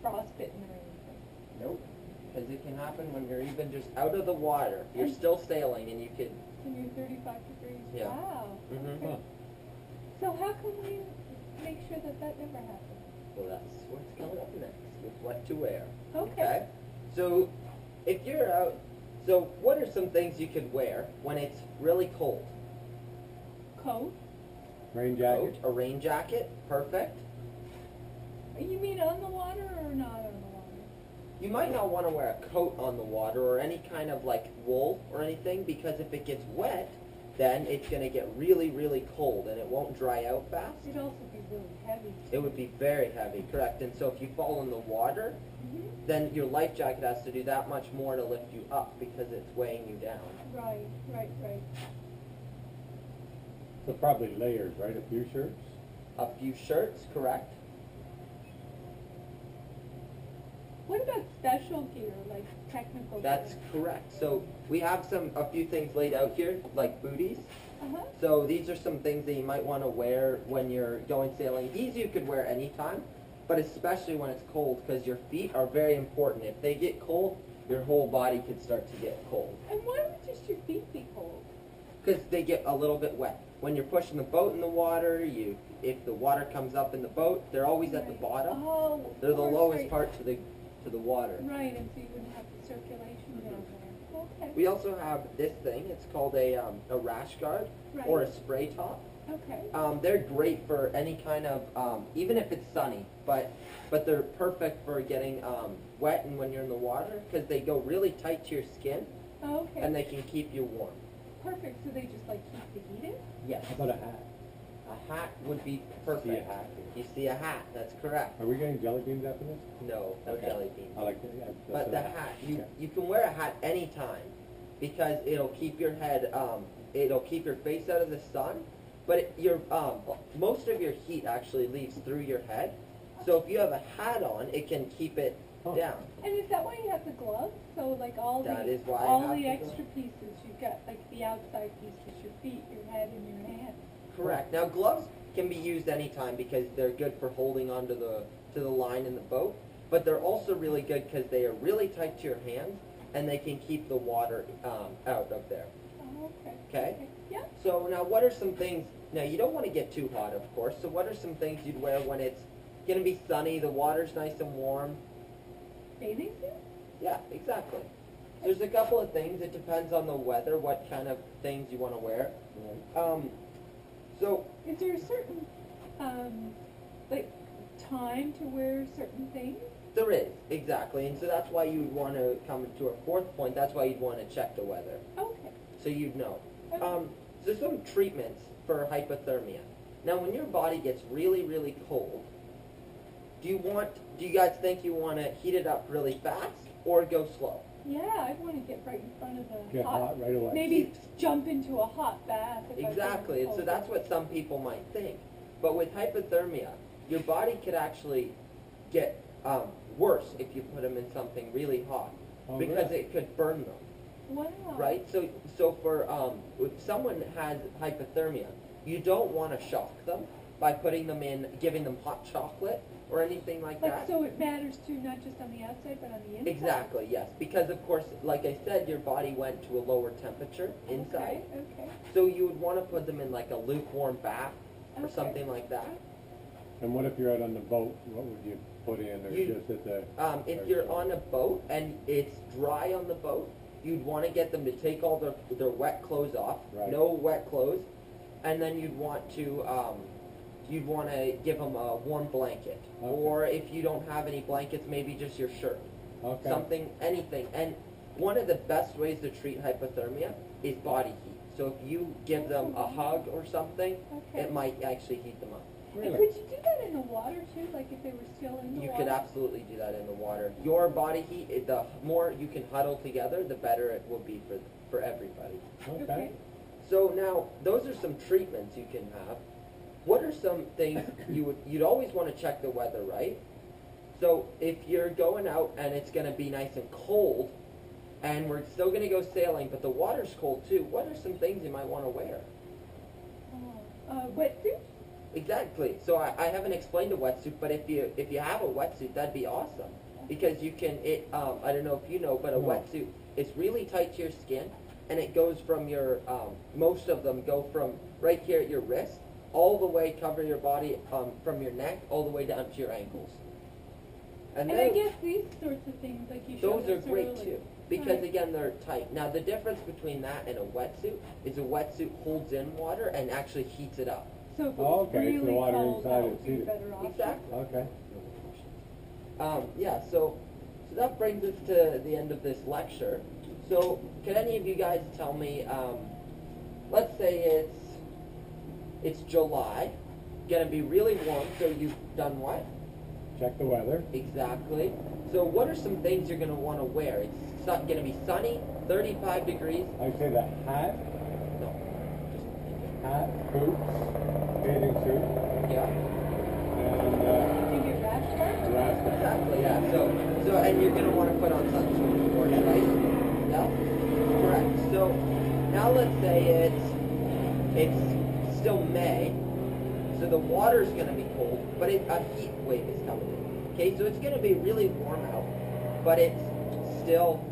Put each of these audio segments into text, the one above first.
frostbitten or anything. Nope. Because it can happen when you're even just out of the water. You're still sailing and you could... And you're 35 degrees. Yeah. Wow. Mm-hmm. Okay. So how can we make sure that that never happens? Well, that's what's coming up next with what to wear. Okay. So, if you're out... So, what are some things you could wear when it's really cold? Coat? Rain jacket. Coat, a rain jacket, perfect. You mean on the water or not on the water? You might not want to wear a coat on the water or any kind of like wool or anything, because if it gets wet, then it's going to get really, really cold and it won't dry out fast. It'd also be really heavy. It would be very heavy, correct. And so if you fall in the water, then your life jacket has to do that much more to lift you up because it's weighing you down. Right. So probably layers, right? A few shirts. A few shirts, correct. What about special gear, like technical That's gear? correct. So we have a few things laid out here, like booties. Uh-huh. So these are some things that you might want to wear when you're going sailing. These you could wear anytime, but especially when it's cold, because your feet are very important. If they get cold, your whole body could start to get cold. And why would just your feet be cold? Because they get a little bit wet. When you're pushing the boat in the water, if the water comes up in the boat, they're always at the bottom. Oh, They're the course, lowest right. part to the water. Right, and so you wouldn't have the circulation down there. Okay. We also have this thing. It's called a rash guard or a spray top. Okay. They're great for any kind of, even if it's sunny, but they're perfect for getting wet and when you're in the water, because they go really tight to your skin Okay. and they can keep you warm. Perfect. So they just like keep the heat in? Yes. How about a hat? A hat would be perfect. See a hat. You see a hat, that's correct. Are we getting jelly beans after this? No Okay. jelly beans. I like that. Yeah, But that's the what I- hat, okay. you can wear a hat anytime because it'll keep your head, it'll keep your face out of the sun, but most of your heat actually leaves through your head. So if you have a hat on, it can keep it down. And is that why you have the gloves? So like all That the is why I all have the the extra pieces, you've got like the outside pieces, your feet, your head, and your hand. Correct. Now gloves can be used anytime because they're good for holding onto the line in the boat, but they're also really good because they are really tight to your hands and they can keep the water out of there. Oh, okay. Okay? Yeah. So now what are some things, now you don't want to get too hot of course, so what are some things you'd wear when it's going to be sunny, the water's nice and warm? Bathing suit? Yeah, exactly. There's a couple of things, it depends on the weather, what kind of things you want to wear. So Is there a certain like time to wear certain things? there is, exactly, and so that's why you'd want to come to our fourth point, that's why you'd want to check the weather, Okay. so you'd know. Okay. So some treatments for hypothermia. Now when your body gets really, really cold, do you guys think you want to heat it up really fast or go slow? Yeah, I'd want to get right in front of the Get hot right away. Maybe jump into a hot bath. If I was Exactly, and so cold. that's what some people might think. But with hypothermia, your body could actually get worse if you put them in something really hot because really? it could burn them. Wow. Right? So for if someone has hypothermia, you don't want to shock them by putting them in, giving them hot chocolate or anything like that. So it matters too, not just on the outside, but on the inside? Exactly, yes. Because of course, like I said, your body went to a lower temperature inside. Okay. So you would want to put them in like a lukewarm bath or Okay. something like that. And what if you're out on the boat? What would you put in, or just at the? If you're on a boat and it's dry on the boat, you'd want to get them to take all their wet clothes off. Right. No wet clothes. And then you'd want to give them a warm blanket. Okay. Or if you don't have any blankets, maybe just your shirt. Okay. Something, anything. And one of the best ways to treat hypothermia is body heat. So if you give them a hug or something, Okay. it might actually heat them up. And Really? could you do that in the water too? Like if they were still in the You water? could absolutely do that in the water. Your body heat, the more you can huddle together, the better it will be for everybody. Okay. So now, those are some treatments you can have. What are some things you'd always want to check the weather, right? So if you're going out and it's going to be nice and cold, and we're still going to go sailing, but the water's cold too, what are some things you might want to wear? Wetsuit? Exactly. So I haven't explained a wetsuit, but if you have a wetsuit, that'd be awesome because you can I don't know if you know, but a No. wetsuit is really tight to your skin, and it goes from your most of them go from right here at your wrist all the way cover your body from your neck all the way down to your ankles. And I then guess these sorts of things, like you showed those are us great earlier. too because Right. again they're tight. Now the difference between that and a wetsuit is a wetsuit holds in water and actually heats it up. So if it Oh, was okay, so the really water cold, inside that is would be heated. better off. Exactly. Okay. Yeah, so that brings us to the end of this lecture. So can any of you guys tell me, let's say it's July, gonna be really warm, so you've done what? Check the weather. Exactly. So what are some things you're gonna wanna wear? It's gonna be sunny, 35 degrees. I'd say the hat, No, boots, bathing suit, yeah. and Maybe a rash guard? a rash guard. Exactly, yeah. So and you're gonna want to put on sunscreen, of course, right? Yeah. Correct. So now let's say it's still May, so the water's gonna be cold, but a heat wave is coming in. Okay, so it's gonna be really warm out, but it's still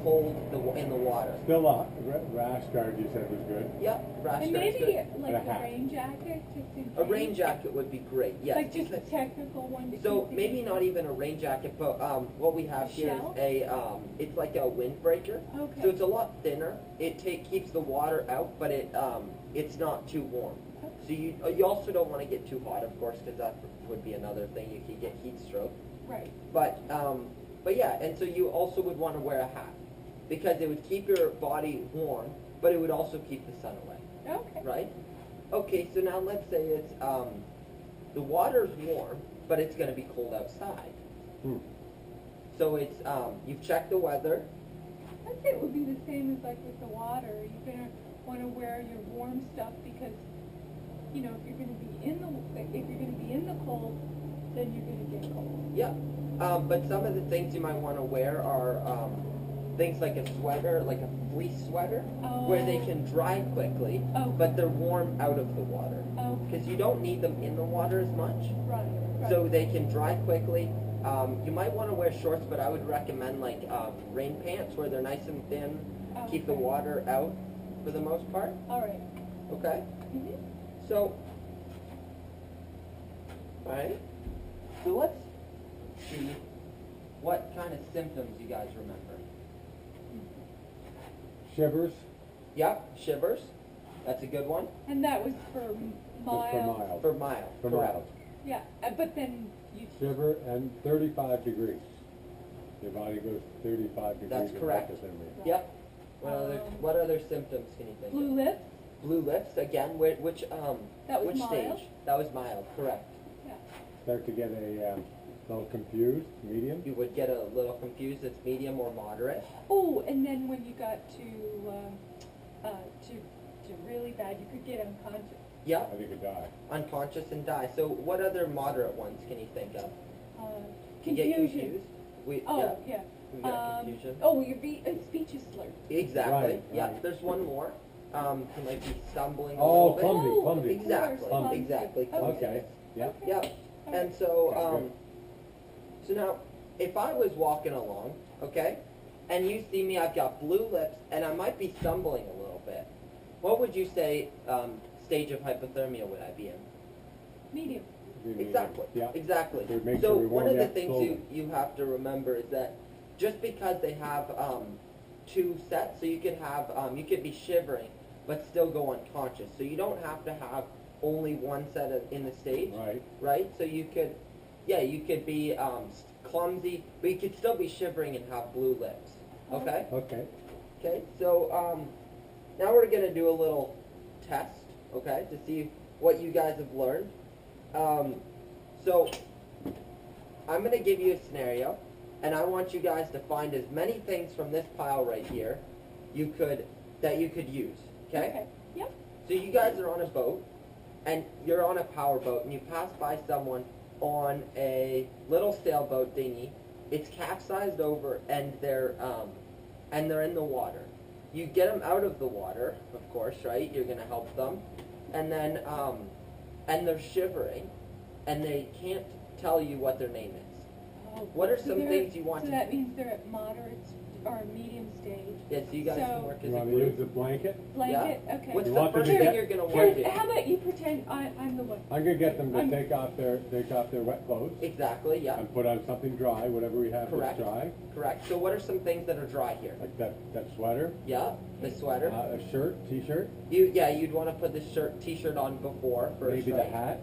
cold in the water. Still a rash guard you said was good. Yep. Rash And guard's maybe good. like And a a hat. rain jacket, just in case. A rain jacket would be great. Yes. Like just a because- technical one. to So keep maybe things- not even a rain jacket, but what we have here Shell? is it's like a windbreaker. Okay. So it's a lot thinner. It keeps the water out, but it's not too warm. So you also don't want to get too hot, of course, because that would be another thing. You could get heat stroke. Right. But yeah, and so you also would want to wear a hat because it would keep your body warm, but it would also keep the sun away. Okay. Right? Okay, so now let's say it's the water's warm, but it's going to be cold outside. Hmm. So it's you've checked the weather. I'd say it would be the same as like with the water. You're gonna want to wear your warm stuff because, you know, if you're gonna be in the cold, then you're gonna get cold. Yeah. But some of the things you might want to wear are things like a sweater, like a fleece sweater, where they can dry quickly, Oh. but they're warm out of the water. Oh. Because you don't need them in the water as much. Right. Right. So they can dry quickly. You might want to wear shorts, but I would recommend like rain pants where they're nice and thin, keep the Okay. water out for the most part. All right. Okay? Mhm. So, alright. So let's see what kind of symptoms you guys remember. Shivers. Yep, shivers. That's a good one. And that was for Just mild. for mild. For mild. For correct. mild. Yeah, but then you. Shiver and 35 degrees. Your body goes 35 degrees. That's in correct. hypothermia. Yep. What other symptoms can you think Blue of? lips. Blue lips again. Which That was which mild? stage? That was mild. Correct. Yeah. Start to get a little confused, medium. You would get a little confused. It's medium or moderate. Oh, and then when you got to really bad, you could get unconscious. Yep. I think it die. Unconscious and die. So what other moderate ones can you think of? You get Confusion. confused. Oh, yeah. We got confusion. Oh, your speech is slurred. Exactly. Right, Yeah. right. There's one more. You might be stumbling a Oh, little bit. clumsy, Oh, clumsy. of Exactly. course, clumsy. Exactly. Okay. Yeah. Yep. And so, so now, if I was walking along, okay, and you see me, I've got blue lips, and I might be stumbling a little bit. What would you say stage of hypothermia would I be in? Medium. Exactly. Yeah. Exactly. So it makes So sure we one warm of you the up things slowly. you have to remember is that just because they have two sets, so you could have you could be shivering but still go unconscious. So you don't have to have only one set in the stage, Right. right? So you could, yeah, you could be clumsy, but you could still be shivering and have blue lips. Okay. Okay. Okay, so now we're going to do a little test, okay, to see what you guys have learned. So I'm going to give you a scenario, and I want you guys to find as many things from this pile right here that you could use, okay? Yep. So you guys are on a boat, and you're on a power boat, and you pass by someone on a little sailboat dinghy. It's capsized over, and they're in the water. You get them out of the water, of course, right? You're going to help them. And then and they're shivering, and they can't tell you what their name is. Oh, What are so some they're- things you want So to? that means they're at moderate or medium stage. Yeah, so you guys can So- work as You a want to use group. the blanket? Blanket, okay. What's You the want them first to thing get- you're gonna Here, want to do? how about you pretend I'm the one? I'm gonna get them to I'm- take off their wet clothes Exactly. Yeah. and put on something dry, whatever we have Correct. that's dry, Correct. So what are some things that are dry here? like that sweater, Yeah, the sweater. a shirt, t-shirt, You'd want to put the t-shirt on before first, maybe the right? hat,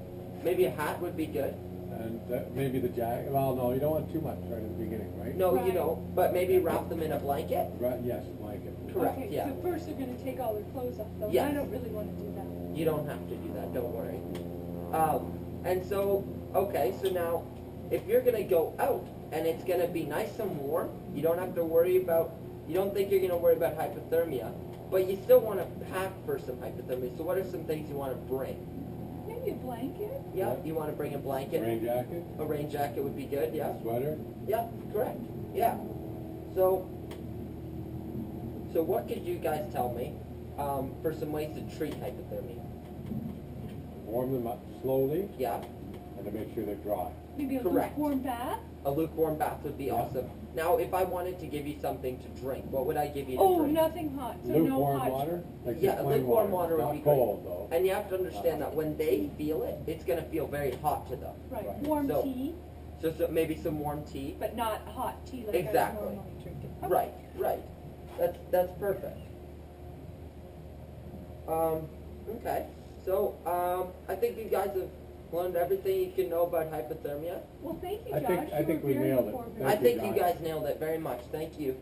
Maybe a hat would be good. and maybe the jacket. Well, no, you don't want too much right at the beginning, right? No, you Right. know, but maybe wrap them in a blanket. Right, yes, blanket. Correct. Okay, Yeah. so first they're gonna take all their clothes off though. Yes. I don't really wanna do that. You don't have to do that. Don't worry. And so, okay, so now, if you're gonna go out and it's gonna be nice and warm, you don't have to worry about. You don't think you're gonna worry about hypothermia, but you still want to pack for some hypothermia. So, what are some things you want to bring? Maybe a blanket? Yeah, Yeah. you want to bring a blanket. Rain jacket, A rain jacket would be good. Yeah. sweater. Yeah. Correct. Yeah. So what could you guys tell me for some ways to treat hypothermia? Warm them up slowly Yeah. and to make sure they're dry. Maybe a Correct. lukewarm bath? A lukewarm bath would be Yeah. awesome. Now, if I wanted to give you something to drink, what would I give you to Oh, drink? nothing hot, so no Lukewarm hot. water, like Yeah, just plain lukewarm water would not be great. cold though. And you have to understand that when they feel it, it's going to feel very hot to them. Right, Right. warm So- tea, So maybe some warm tea. but not hot tea like Exactly. I normally drink it. Okay. Right, right. That's perfect. Okay. So I think you guys have learned everything you can know about hypothermia. Well, thank you, I Josh. think You we were very nailed it. informative. I Thank you, think you Josh. guys nailed it very much. Thank you.